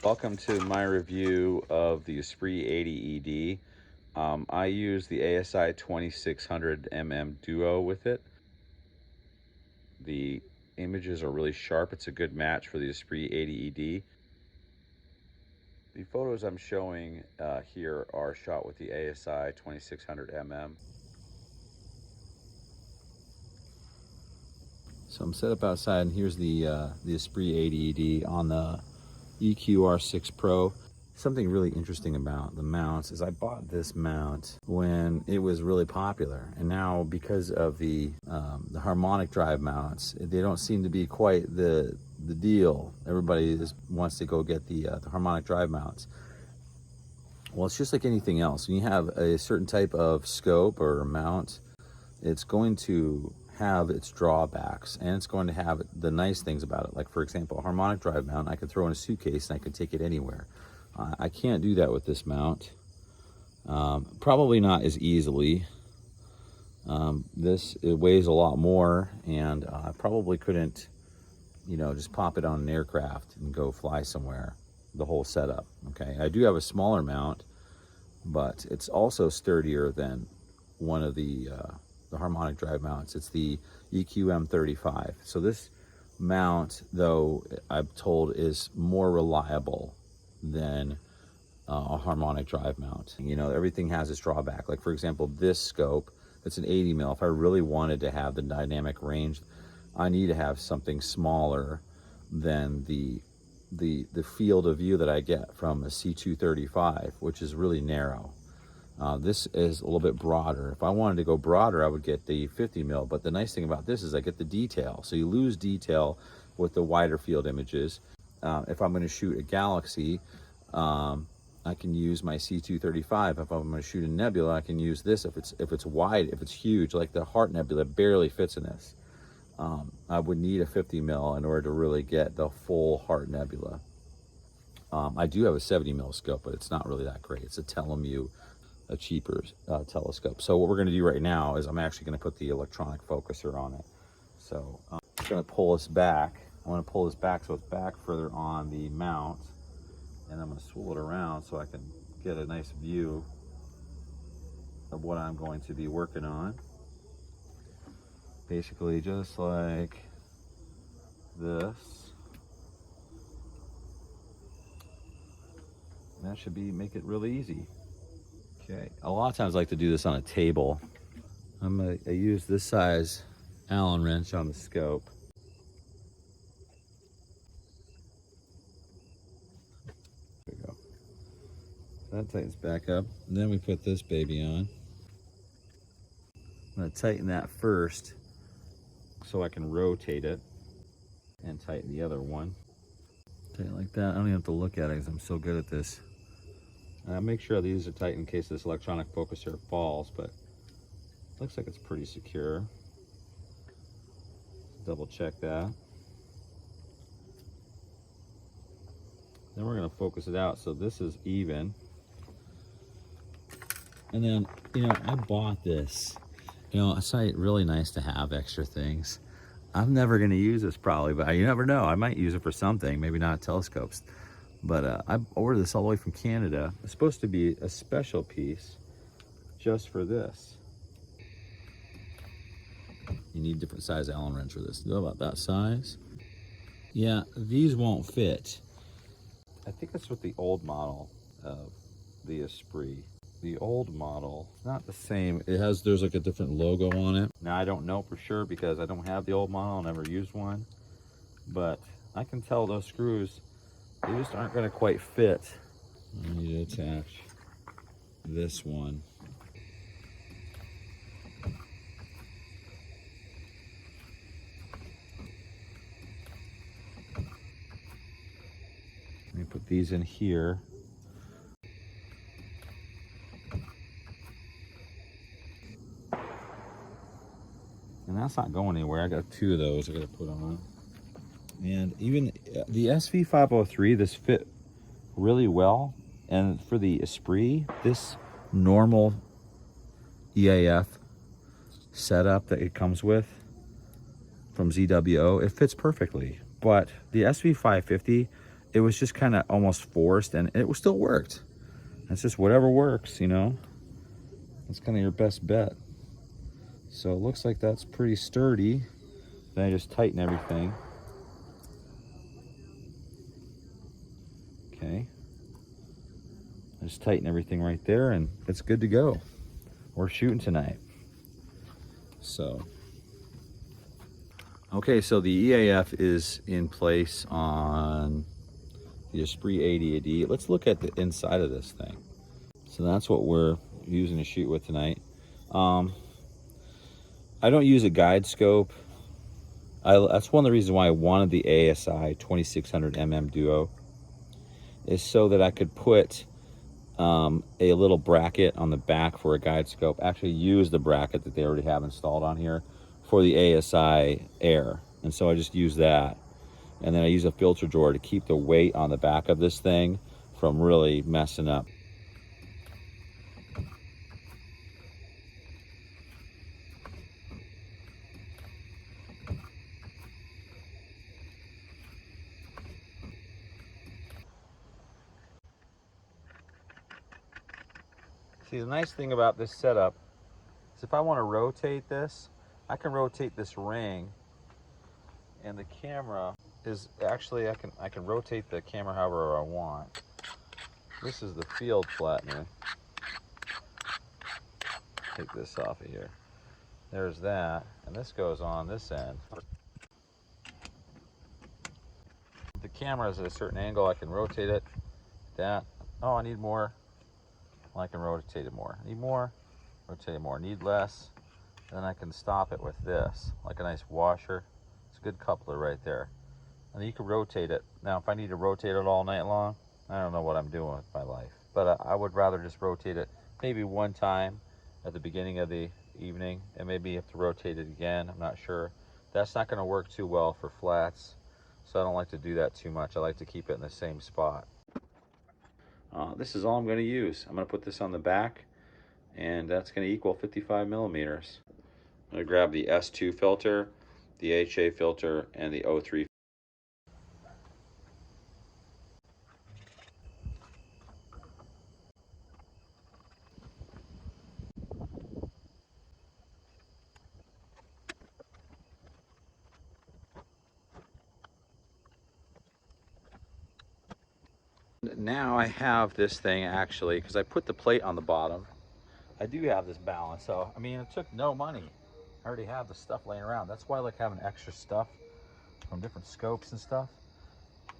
Welcome to my review of the Esprit 80 ED. I use the ASI 2600mm Duo with it. The images are really sharp. It's a good match for the Esprit 80 ED. The photos I'm showing here are shot with the ASI 2600mm. So I'm set up outside, and here's the Esprit 80 ED on the EQR6 Pro. Something really interesting about the mounts is I bought this mount when it was really popular, and now because of the harmonic drive mounts, they don't seem to be quite the deal. Everybody wants to go get the harmonic drive mounts. Well, it's just like anything else. When you have a certain type of scope or mount, it's going to have its drawbacks, and it's going to have the nice things about it. Like, for example, a harmonic drive mount I could throw in a suitcase and I could take it anywhere. I can't do that with this mount. Probably not as easily. It weighs a lot more, and I probably couldn't, just pop it on an aircraft and go fly somewhere, the whole setup. Okay, I do have a smaller mount, but it's also sturdier than one of the harmonic drive mounts. It's the EQM35. So this mount, though, I'm told is more reliable than a harmonic drive mount. Everything has its drawback. Like, for example, this scope, it's an 80 mil. If I really wanted to have the dynamic range, I need to have something smaller than the field of view that I get from a C235, which is really narrow. This is a little bit broader. If I wanted to go broader, I would get the 50 mil, but the nice thing about this is I get the detail. So you lose detail with the wider field images. If I'm going to shoot a galaxy, I can use my C235. If I'm going to shoot a nebula, I can use this. If it's wide, if it's huge, like the Heart Nebula barely fits in this. I would need a 50 mil in order to really get the full Heart Nebula. I do have a 70 mil scope, but it's not really that great. It's a Telemu, a cheaper telescope. So what we're going to do right now is I'm actually going to put the electronic focuser on it. So I'm going to pull this back. I want to pull this back so it's back further on the mount, and I'm going to swivel it around so I can get a nice view of what I'm going to be working on. Basically just like this. And that should make it really easy. Okay, a lot of times I like to do this on a table. I use this size Allen wrench on the scope. There we go. That tightens back up. And then we put this baby on. I'm going to tighten that first so I can rotate it and tighten the other one. Tighten like that. I don't even have to look at it because I'm so good at this. Make sure these are tight in case this electronic focuser falls, but it looks like it's pretty secure. Double check that. Then we're going to focus it out so this is even. And then, I bought this. It's really nice to have extra things. I'm never going to use this probably, but you never know. I might use it for something, maybe not telescopes. But I ordered this all the way from Canada. It's supposed to be a special piece just for this. You need different size Allen wrench for this. Know about that size? Yeah, these won't fit. I think that's with the old model of the Esprit. The old model, not the same. There's like a different logo on it. Now I don't know for sure because I don't have the old model. I never used one. But I can tell those screws, they just aren't going to quite fit. I need to attach this one. Let me put these in here. And that's not going anywhere. I got two of those I got to put on. And even the SV503, this fit really well. And for the Esprit, this normal EAF setup that it comes with from ZWO, it fits perfectly. But the SV550 it was just kind of almost forced, and it still worked. It's just whatever works, you know. That's kind of your best bet. So it looks like that's pretty sturdy. Then I just tighten everything. Okay. I just tighten everything right there, and it's good to go. We're shooting tonight. So, okay, so the EAF is in place on the Esprit 80 AD. Let's look at the inside of this thing. So that's what we're using to shoot with tonight. I don't use a guide scope. That's one of the reasons why I wanted the ASI 2600mm Duo, is so that I could put a little bracket on the back for a guide scope. Actually use the bracket that they already have installed on here for the ASI Air. And so I just use that. And then I use a filter drawer to keep the weight on the back of this thing from really messing up. See, the nice thing about this setup is if I want to rotate this, I can rotate this ring, and the camera is actually, I can rotate the camera however I want. This is the field flattener. Take this off of here. There's that, and this goes on this end. The camera is at a certain angle, I can rotate it. That, oh, I need more. Well, I can rotate it more. Need more, rotate it more. Need less, then I can stop it with this, like a nice washer. It's a good coupler right there. And you can rotate it. Now, if I need to rotate it all night long, I don't know what I'm doing with my life. But I would rather just rotate it maybe one time at the beginning of the evening, and maybe you have to rotate it again. I'm not sure. That's not going to work too well for flats, so I don't like to do that too much. I like to keep it in the same spot. This is all I'm going to use. I'm going to put this on the back, and that's going to equal 55 millimeters. I'm going to grab the S2 filter, the HA filter, and the O3. Now I have this thing actually, because I put the plate on the bottom. I do have this balance, so I mean, it took no money. I already have the stuff laying around. That's why I like having extra stuff from different scopes and stuff.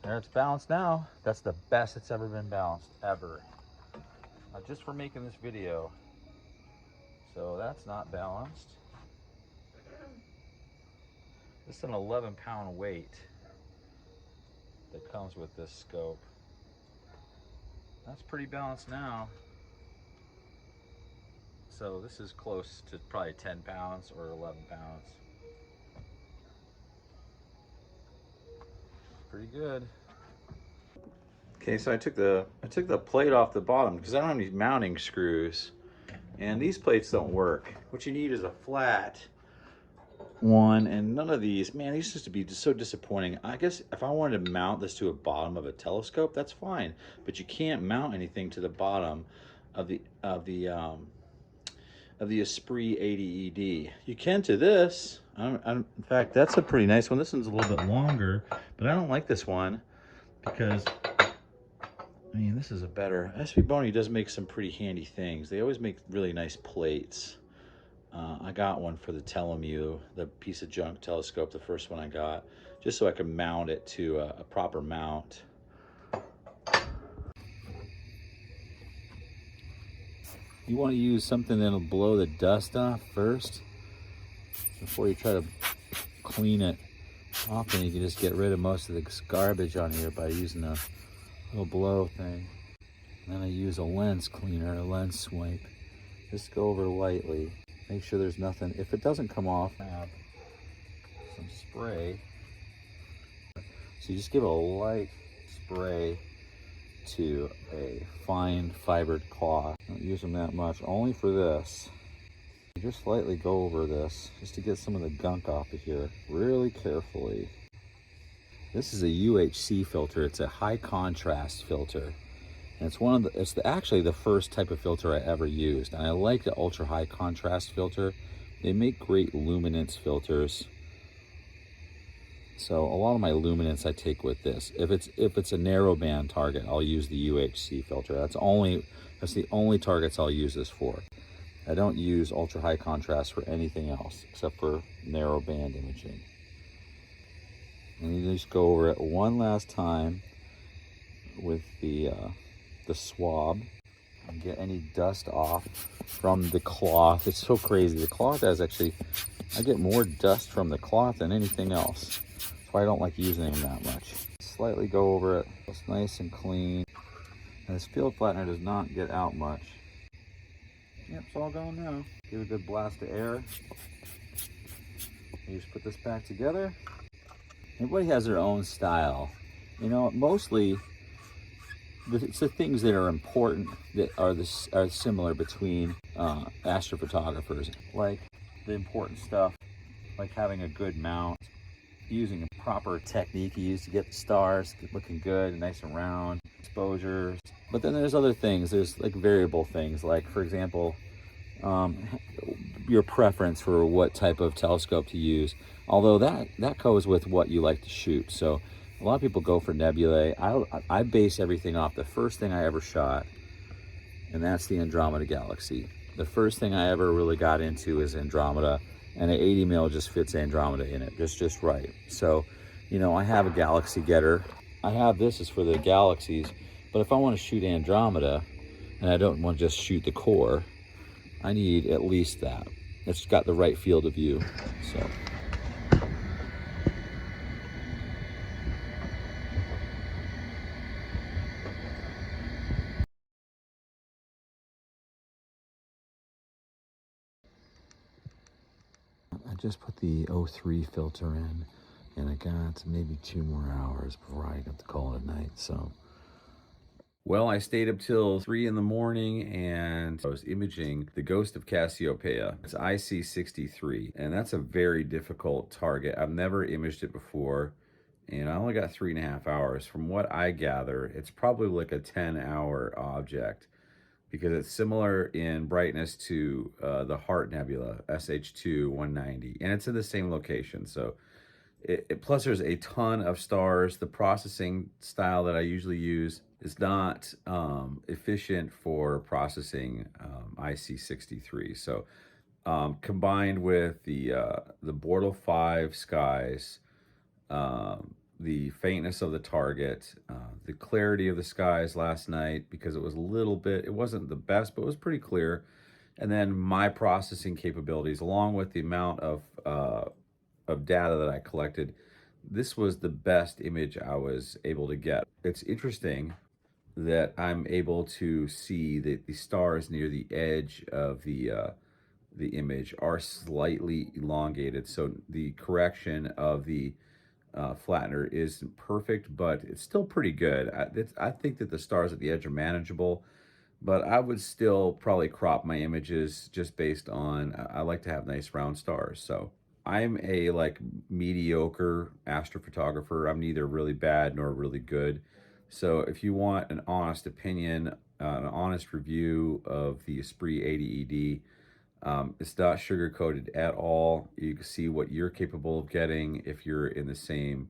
There, it's balanced now. That's the best it's ever been balanced, ever. Just for making this video. So that's not balanced. This is an 11-pound weight that comes with this scope. That's pretty balanced now. So this is close to probably 10 pounds or 11 pounds. Pretty good. Okay, so I took the plate off the bottom because I don't have any mounting screws, and these plates don't work. What you need is a flat one, and none of these, man, these used to be just so disappointing. I guess if I wanted to mount this to a bottom of a telescope, that's fine, but you can't mount anything to the bottom of the Esprit 80 ED. You can to this. In fact, that's a pretty nice one. This one's a little bit longer, but I don't like this one because, I mean, this is a better. SB Boney does make some pretty handy things. They always make really nice plates. I got one for the Telemu, the piece of junk telescope, the first one I got, just so I could mount it to a proper mount. You want to use something that'll blow the dust off first before you try to clean it off, and you can just get rid of most of the garbage on here by using a little blow thing. And then I use a lens cleaner, a lens swipe. Just go over lightly. Make sure there's nothing. If it doesn't come off, have some spray. So you just give a light spray to a fine fibered cloth. Don't use them that much, only for this. Just lightly go over this, just to get some of the gunk off of here, really carefully. This is a UHC filter. It's a high contrast filter. And it's actually the first type of filter I ever used. And I like the ultra high contrast filter. They make great luminance filters. So a lot of my luminance I take with this. If it's a narrow band target, I'll use the UHC filter. That's the only targets I'll use this for. I don't use ultra high contrast for anything else except for narrow band imaging. And you just go over it one last time with the swab and get any dust off from the cloth. It's so crazy. The cloth has actually, I get more dust from the cloth than anything else. That's why I don't like using them that much. Slightly go over it. It's nice and clean. And this field flattener does not get out much. Yep, it's all gone now. Give it a good blast of air. You just put this back together. Everybody has their own style. You know, mostly it's the things that are important that are similar between astrophotographers, like the important stuff, like having a good mount, using a proper technique you use to get the stars looking good and nice and round, exposures. But then there's other things. There's like variable things, like for example, your preference for what type of telescope to use. Although that goes with what you like to shoot. So a lot of people go for nebulae. I base everything off the first thing I ever shot, and that's the Andromeda Galaxy. The first thing I ever really got into is Andromeda, and an 80 mil just fits Andromeda in it, just right. So, you know, I have a Galaxy getter. I have this is for the galaxies, but if I want to shoot Andromeda, and I don't want to just shoot the core, I need at least that. It's got the right field of view, so. I just put the 03 filter in, and I got maybe 2 more hours before I got to call it a night, so. Well, I stayed up till 3 in the morning and I was imaging the ghost of Cassiopeia. It's IC63, and that's a very difficult target. I've never imaged it before, and I only got 3.5 hours. From what I gather, it's probably like a 10-hour object because it's similar in brightness to the Heart Nebula, SH2 190, and it's in the same location. So plus there's a ton of stars. The processing style that I usually use is not efficient for processing IC63. So combined with the Bortle 5 skies, the faintness of the target, the clarity of the skies last night, because it was a little bit, it wasn't the best, but it was pretty clear. And then my processing capabilities, along with the amount of data that I collected, this was the best image I was able to get. It's interesting that I'm able to see that the stars near the edge of the image are slightly elongated. So the correction of the flattener isn't perfect, but it's still pretty good. I think that the stars at the edge are manageable, but I would still probably crop my images just based on, I like to have nice round stars. So I'm a like mediocre astrophotographer. I'm neither really bad nor really good. So if you want an honest opinion, an honest review of the Esprit 80 ED, it's not sugar coated at all. You can see what you're capable of getting if you're in the same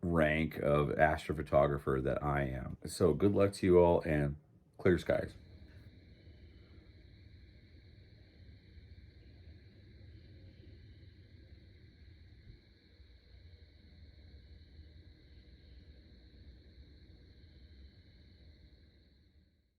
rank of astrophotographer that I am. So good luck to you all, and clear skies.